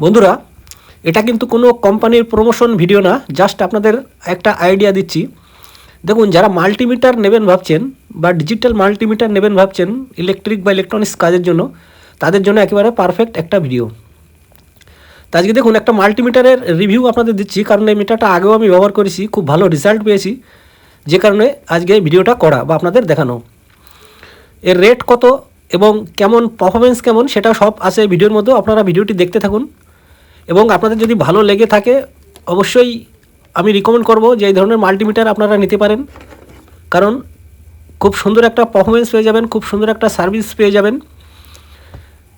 বন্ধুরা, এটা কিন্তু কোনো কোম্পানির প্রমোশন ভিডিও না, জাস্ট আপনাদের একটা আইডিয়া দিচ্ছি। দেখুন, যারা মাল্টিমিটার নেবেন ভাবছেন বা ডিজিটাল মাল্টিমিটার নেবেন ভাবছেন ইলেকট্রিক বা ইলেকট্রনিক্স কাজের জন্য, তাদের জন্য একেবারে পারফেক্ট একটা ভিডিও। তো আজকে দেখুন একটা মাল্টিমিটারের রিভিউ আপনাদের দিচ্ছি, কারণ এই মিটারটা আগেও আমি ব্যবহার করেছি, খুব ভালো রেজাল্ট পেয়েছি, যে কারণে আজকে এই ভিডিওটা করা বা আপনাদের দেখানো। এর রেট কত এবং কেমন পারফরমেন্স কেমন সেটা সব আছে এই ভিডিওর মধ্যে, আপনারা ভিডিওটি দেখতে থাকুন। এবং আপনাদের যদি ভালো লেগে থাকে অবশ্যই আমি রিকমেন্ড করব যে এই ধরনের মাল্টিমিটার আপনারা নিতে পারেন, কারণ খুব সুন্দর একটা পারফরমেন্স পেয়ে যাবেন, খুব সুন্দর একটা সার্ভিস পেয়ে যাবেন।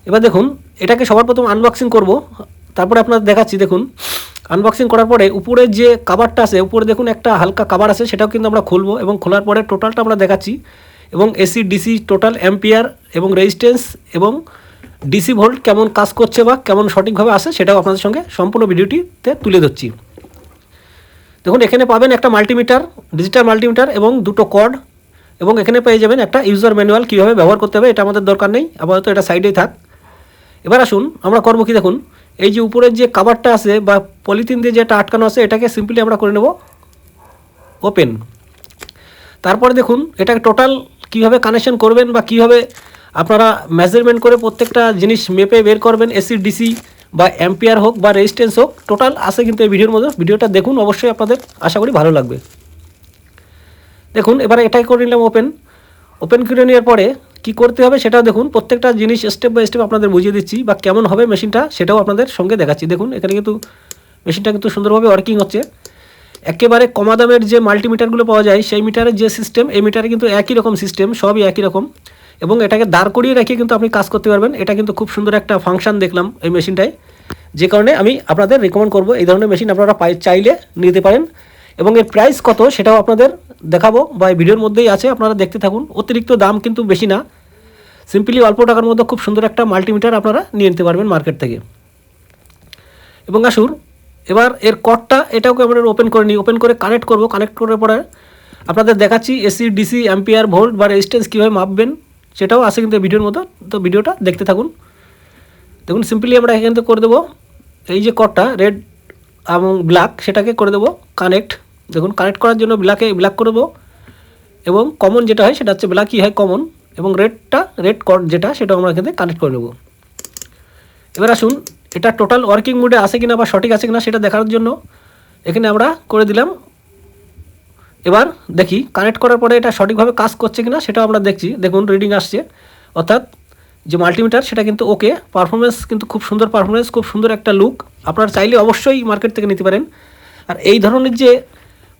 এবার দেখুন, এটাকে সবার প্রথম আনবক্সিং করব, তারপরে আপনাদের দেখাচ্ছি। দেখুন, আনবক্সিং করার পরে উপরে যে কাভারটা আছে, উপরে দেখুন একটা হালকা কাভার আছে, সেটাও কিন্তু আমরা খুলবো এবং খোলার পরে টোটালটা আমরা দেখাচ্ছি, এবং এসি ডিসি টোটাল অ্যাম্পিয়ার এবং রেজিস্ট্যান্স এবং ডিসি ভোল্ট কেমন কাজ করছে বা কেমন সঠিকভাবে আসে সেটাও আপনাদের সঙ্গে সম্পূর্ণ ভিডিওটিতে তুলে ধরছি। দেখুন, এখানে পাবেন একটা মাল্টিমিটার, ডিজিটাল মাল্টিমিটার এবং দুটো কর্ড, এবং এখানে পেয়ে যাবেন একটা ইউজার ম্যানুয়াল কীভাবে ব্যবহার করতে হবে। এটা আমাদের দরকার নেই, আপাতত এটা সাইডেই থাক। এবার আসুন আমরা করবো কি, দেখুন এই যে উপরের যে কাভারটা আছে বা পলিথিন দিয়ে যেটা আটকানো আছে, এটাকে সিম্পলি আমরা করে নেব ওপেন। তারপরে দেখুন এটাকে টোটাল কীভাবে কানেকশন করবেন বা কীভাবে আপনারা মেজারমেন্ট করে প্রত্যেকটা জিনিস মেপে বের করবেন, এসি ডিসি বা অ্যাম্পিয়ার হোক বা রেজিস্ট্যান্স হোক, টোটাল আছে কিন্তু এই ভিডিওর মধ্যে। ভিডিওটা দেখুন, অবশ্যই আপনাদের আশা করি ভালো লাগবে। দেখুন এবারে এটাই করে নিলাম ওপেন করে নেওয়ার পরে কি করতে হবে সেটাও দেখুন, প্রত্যেকটা জিনিস স্টেপ বাই স্টেপ আপনাদের বুঝিয়ে দিচ্ছি, বা কেমন হবে মেশিনটা সেটাও আপনাদের সঙ্গে দেখাচ্ছি। দেখুন এখানে কিন্তু মেশিনটা কিন্তু সুন্দরভাবে ওয়ার্কিং হচ্ছে। একেবারে কমা দামের যে মাল্টিমিটারগুলো পাওয়া যায় সেই মিটারের যে সিস্টেম, এই মিটারে কিন্তু একই রকম সিস্টেম, সবই একই রকম, এবং এটাকে দাঁড় করিয়ে রেখে কিন্তু আপনি কাজ করতে পারবেন। এটা কিন্তু খুব সুন্দর একটা ফাংশন দেখলাম এই মেশিনটায়, যে কারণে আমি আপনাদের রিকমেন্ড করব এই ধরনের মেশিন আপনারা চাইলে নিতে পারেন। এবং এর প্রাইস কত সেটাও আপনাদের দেখাবো, বা এই ভিডিওর মধ্যেই আছে, আপনারা দেখতে থাকুন। অতিরিক্ত দাম কিন্তু বেশি না, সিম্পলি অল্প টাকার মধ্যে খুব সুন্দর একটা মাল্টিমিটার আপনারা নিয়ে নিতে পারবেন মার্কেট থেকে। এবং আসুন এবার এর কর্ডটা, এটাকে আমরা ওপেন করে নিই, ওপেন করে কানেক্ট করব। কানেক্ট করার পরে আপনাদের দেখাচ্ছি এসি ডিসি অ্যাম্পিয়ার ভোল্ট বা রেজিস্ট্যান্স কীভাবে মাপবেন সেটাও আছে কিন্তু ভিডিওর মতো। তো ভিডিওটা দেখতে থাকুন। দেখুন সিম্পলি আমরা এখান থেকে করে দেবো এই যে কর্ডটা রেড এবং ব্ল্যাক, সেটাকে করে দেবো কানেক্ট। দেখুন কানেক্ট করার জন্য ব্ল্যাক করে দেবো, এবং কমন যেটা হয় সেটা হচ্ছে ব্ল্যাকই হয় কমন, এবং রেড কর্ড যেটা সেটাও আমরা এখান থেকে কানেক্ট করে নেব। এবার আসুন এটা টোটাল ওয়ার্কিং মোডে আছে কিনা বা সঠিক আছে কিনা সেটা দেখার জন্য এখানে আমরা করে দিলাম। এবার দেখি কানেক্ট করার পরে এটা সঠিকভাবে কাজ করছে কিনা সেটাও আমরা দেখছি। দেখুন রিডিং আসছে, অর্থাৎ যে মাল্টিমিটার সেটা কিন্তু ওকে, পারফরমেন্স কিন্তু খুব সুন্দর পারফরমেন্স, খুব সুন্দর একটা লুক। আপনারা চাইলে অবশ্যই মার্কেট থেকে নিতে পারেন। আর এই ধরনের যে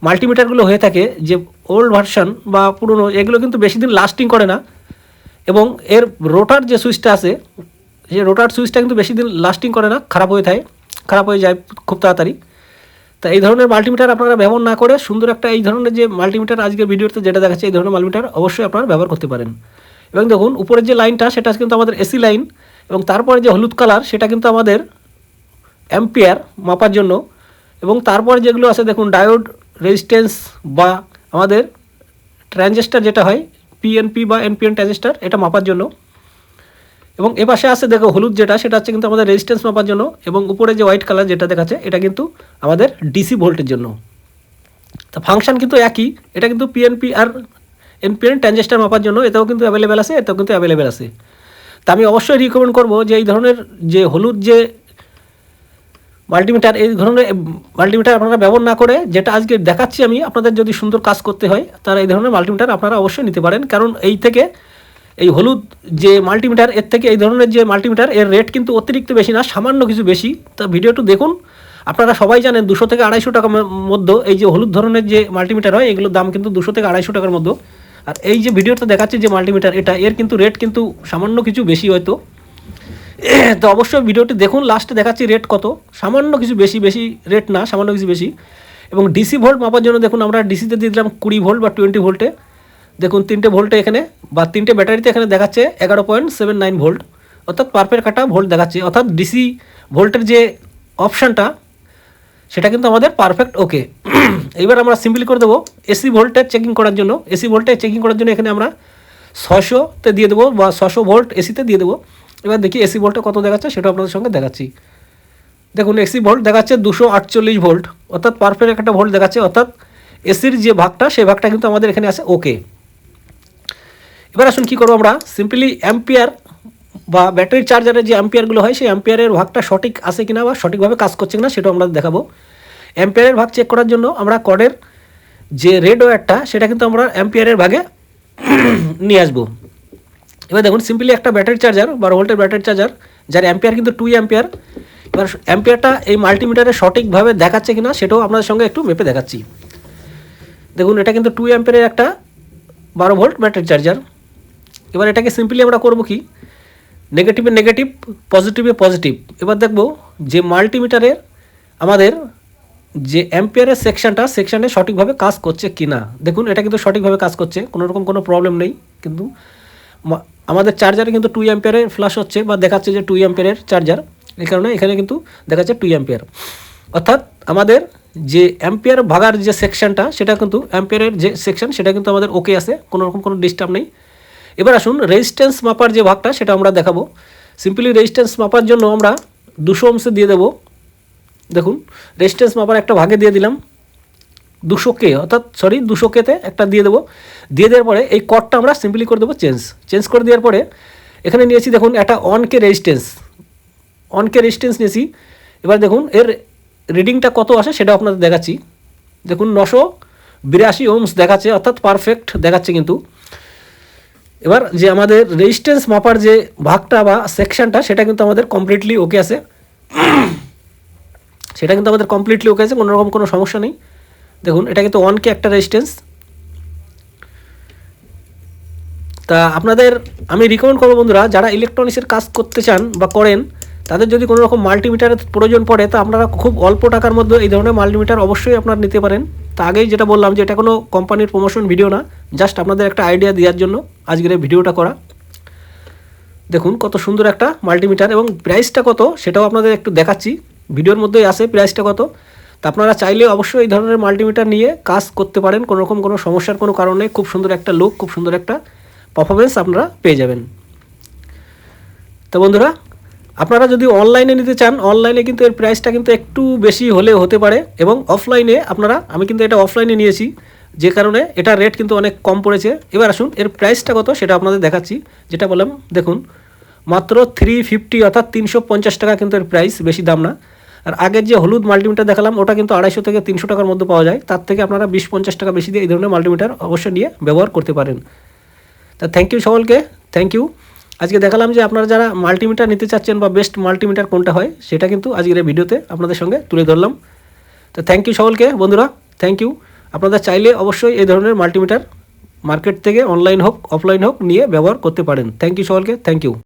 মাল্টিমিটারগুলো হয়ে থাকে, যে ওল্ড ভার্সন বা পুরনো, এগুলো কিন্তু বেশি দিন লাস্টিং করে না, এবং এর রোটার যে সুইচটা আছে, যে রোটার সুইচটা কিন্তু বেশি দিন লাস্টিং করে না, খারাপ হয়ে যায় খুব তাড়াতাড়ি। তা এই ধরনের মাল্টিমিটার আপনারা ব্যবহার না করে সুন্দর একটা এই ধরনের যে মাল্টিমিটার আজকের ভিডিওতে যেটা দেখাচ্ছে, এই ধরনের মাল্টিমিটার অবশ্যই আপনারা ব্যবহার করতে পারেন। এবং দেখুন উপরের যে লাইনটা সেটা কিন্তু আমাদের এসি লাইন, এবং তারপরে যে হলুদ কালার সেটা কিন্তু আমাদের অ্যাম্পিয়ার মাপার জন্য, এবং তারপরে যেগুলো আছে দেখুন ডায়োড, রেজিস্ট্যান্স বা আমাদের ট্রানজিস্টার যেটা হয় পিএনপি বা এনপিএন ট্রানজিস্টার, এটা মাপার জন্য। এবং এ পাশে আছে দেখো হলুদ যেটা, সেটা হচ্ছে কিন্তু আমাদের রেজিস্ট্যান্স মাপার জন্য, এবং উপরে যে হোয়াইট কালার যেটা দেখাচ্ছে এটা কিন্তু আমাদের ডিসি ভোল্টের জন্য। তো ফাংশন কিন্তু একই, এটা কিন্তু পিএনপি আর এনপিএন ট্রানজিস্টার মাপার জন্য, এটাও কিন্তু অ্যাভেলেবেল আছে, এটাও কিন্তু অ্যাভেলেবেল আছে। তা আমি অবশ্যই রিকমেন্ড করবো যে এই ধরনের যে হলুদ যে মাল্টিমিটার, এই ধরনের মাল্টিমিটার আপনারা ব্যবহার না করে, যেটা আজকে দেখাচ্ছি আমি, আপনাদের যদি সুন্দর কাজ করতে হয় তারা এই ধরনের মাল্টিমিটার আপনারা অবশ্যই নিতে পারেন। কারণ এই হলুদ যে মাল্টিমিটার, এর থেকে এই ধরনের যে মাল্টিমিটার, এর রেট কিন্তু অতিরিক্ত বেশি না, সামান্য কিছু বেশি। তা ভিডিওটা দেখুন, আপনারা সবাই জানেন 200 থেকে 250 টাকার মধ্যে এই যে হলুদ ধরনের যে মাল্টিমিটার হয়, এগুলোর দাম কিন্তু 200 থেকে 250 টাকার মধ্যে। আর এই যে ভিডিওটা দেখাচ্ছে যে মাল্টিমিটার, এটা এর কিন্তু রেট কিন্তু সামান্য কিছু বেশি হয়তো। তো অবশ্যই ভিডিওটি দেখুন, লাস্টে দেখাচ্ছি রেট কত, সামান্য কিছু বেশি রেট না, সামান্য কিছু বেশি। এবং ডিসি ভোল্ট মাপার জন্য দেখুন আমরা ডিসিতে দিয়ে দিলাম 20 ভোল্ট বা 20 ভোল্টে। দেখুন 3টে ভোল্টে এখানে বা 3টে ব্যাটারিতে এখানে দেখাচ্ছে 11.79 ভোল্ট, অর্থাৎ পারফেক্ট কাটা ভোল্ট দেখাচ্ছে, অর্থাৎ ডিসি ভোল্টের যে অপশানটা সেটা কিন্তু আমাদের পারফেক্ট ওকে। এবার আমরা সিম্পলি করে দেবো এসি ভোল্টেজ চেকিং করার জন্য। এসি ভোল্টেজ চেকিং করার জন্য এখানে আমরা 600-তে দিয়ে দেবো, বা 600 ভোল্ট এসিতে দিয়ে দেবো। এবার দেখি এসি ভোল্টে কত দেখাচ্ছে সেটা আপনাদের সঙ্গে দেখাচ্ছি। দেখুন এসি ভোল্ট দেখাচ্ছে 248 ভোল্ট, অর্থাৎ পারফেক্ট একটা ভোল্ট দেখাচ্ছে, অর্থাৎ এসির যে ভাগটা সেই ভাগটা কিন্তু আমাদের এখানে আছে ওকে। এবার আসুন কী করবো আমরা, সিম্পলি অ্যাম্পিয়ার বা ব্যাটারি চার্জারের যে অ্যাম্পিয়ারগুলো হয় সেই অ্যাম্পিয়ারের ভাগটা সঠিক আছে কিনা বা সঠিকভাবে কাজ করছে কিনা সেটাও আমরা দেখাবো। অ্যাম্পিয়ারের ভাগ চেক করার জন্য আমরা কর্ডের যে রেড ওয়্যারটা সেটা কিন্তু আমরা অ্যাম্পিয়ারের ভাগে নিয়ে আসবো। এবার দেখুন সিম্পলি একটা ব্যাটারি চার্জার 12 ভোল্টের ব্যাটারি চার্জার যার অ্যাম্পিয়ার কিন্তু 2 অ্যাম্পিয়ার। এবার অ্যাম্পিয়ারটা এই মাল্টিমিটারে সঠিকভাবে দেখাচ্ছে কিনা সেটাও আপনাদের সঙ্গে একটু মেপে দেখাচ্ছি। দেখুন এটা কিন্তু 2 অ্যাম্পিয়ারের একটা 12 ভোল্ট ব্যাটারি চার্জার। এবার এটাকে সিম্পলি আমরা করব কি, নেগেটিভে নেগেটিভ, পজিটিভে পজিটিভ। এবার দেখব যে মাল্টিমিটারের আমাদের যে অ্যাম্পিয়ারের সেকশানে সঠিকভাবে কাজ করছে কি না। দেখুন এটা কিন্তু সঠিকভাবে কাজ করছে, কোনো রকম কোনো প্রবলেম নেই। কিন্তু আমাদের চার্জারে কিন্তু 2 অ্যাম্পিয়ারে ফ্ল্যাশ হচ্ছে বা দেখাচ্ছে যে 2 অ্যাম্পিয়ারের চার্জার, এই কারণে এখানে কিন্তু দেখাচ্ছে 2 অ্যাম্পিয়ার। অর্থাৎ আমাদের যে অ্যাম্পিয়ার ভাগার যে সেকশানটা সেটা কিন্তু অ্যাম্পিয়ারের যে সেকশন সেটা কিন্তু আমাদের ওকে আছে, কোনো রকম কোনো ডিস্টার্ব নেই। এবার আসুন রেজিস্ট্যান্স মাপার যে ভাগটা সেটা আমরা দেখাবো। সিম্পলি রেজিস্ট্যান্স মাপার জন্য আমরা 200 ohms দিয়ে দেবো। দেখুন রেজিস্ট্যান্স মাপার একটা ভাগে দিয়ে দিলাম 200K, অর্থাৎ 200K-তে একটা দিয়ে দেবো। দিয়ে দেওয়ার পরে এই কর্ডটা আমরা সিম্পলি করে দেবো চেঞ্জ করে দেওয়ার পরে এখানে নিয়েছি দেখুন একটা 1K রেজিস্ট্যান্স নিয়েছি। এবার দেখুন এর রিডিংটা কত আসে সেটা আপনাদের দেখাচ্ছি। দেখুন 982 ohms দেখাচ্ছে, অর্থাৎ পারফেক্ট দেখাচ্ছে কিন্তু। এবার যে আমাদের রেজিস্ট্যান্স মাপার যে ভাগটা বা সেকশনটা সেটা কিন্তু আমাদের কমপ্লিটলি ওকে আছে, কোনো রকম কোনো সমস্যা নেই। দেখুন এটা কিন্তু 1K একটা রেজিস্ট্যান্স। তা আপনাদের আমি রিকমেন্ড করবো বন্ধুরা, যারা ইলেকট্রনিক্সের কাজ করতে চান বা করেন তাদের যদি কোনো রকম মাল্টিমিটারের প্রয়োজন পড়ে তা আপনারা খুব অল্প টাকার মধ্যে এই ধরনের মাল্টিমিটার অবশ্যই আপনারা নিতে পারেন। তা আগেই যেটা বললাম যে এটা কোনো কোম্পানির প্রমোশন ভিডিও না, জাস্ট আপনাদের একটা আইডিয়া দেওয়ার জন্য আজকের এই ভিডিওটা করা। দেখুন কত সুন্দর একটা মাল্টিমিটার এবং প্রাইসটা কত সেটাও আপনাদের একটু দেখাচ্ছি, ভিডিওর মধ্যেই আছে প্রাইসটা কত। তা আপনারা চাইলে অবশ্যই এই ধরনের মাল্টিমিটার নিয়ে কাজ করতে পারেন, কোনো রকম কোনো সমস্যার কোনো কারণে খুব সুন্দর একটা লুক, খুব সুন্দর একটা পারফরমেন্স আপনারা পেয়ে যাবেন। তো বন্ধুরা আপনারা যদি অনলাইনে নিতে চান, অনলাইনে কিন্তু এর প্রাইসটা কিন্তু একটু বেশি হলেও হতে পারে, এবং অফলাইনে আমি কিন্তু এটা অফলাইনে নিয়েছি যে কারণে এটা রেট কিন্তু অনেক কম পড়েছে। এবার আসুন এর প্রাইসটা কত সেটা আপনাদের দেখাচ্ছি। যেটা বললাম দেখুন মাত্র 350, অর্থাৎ 350 টাকা কিন্তু এর প্রাইস, বেশি দাম না। আর আগের যে হলুদ মাল্টিমিটার দেখালাম ওটা কিন্তু 250 থেকে 300 টাকার মধ্যে পাওয়া যায়, তার থেকে আপনারা 20-50 টাকা বেশি দিয়ে এই ধরনের মাল্টিমিটার অবশ্যই নিয়ে ব্যবহার করতে পারেন। তা থ্যাংক ইউ সকলকে, থ্যাংক ইউ। আজকে দেখালাম যে আপনারা যারা মাল্টিমিটার নিতে চাচ্ছেন বা বেস্ট মাল্টিমিটার কোনটা হয় সেটা কিন্তু আজকের এই ভিডিওতে আপনাদের সঙ্গে তুলে ধরলাম। তো থ্যাংক ইউ সকলকে বন্ধুরা, থ্যাংক ইউ। আপনারা চাইলে অবশ্যই এই ধরনের মাল্টিমিটার মার্কেট থেকে অনলাইন হোক অফলাইন হোক নিয়ে ব্যবহার করতে পারেন। থ্যাংক ইউ সকলকে, থ্যাংক ইউ।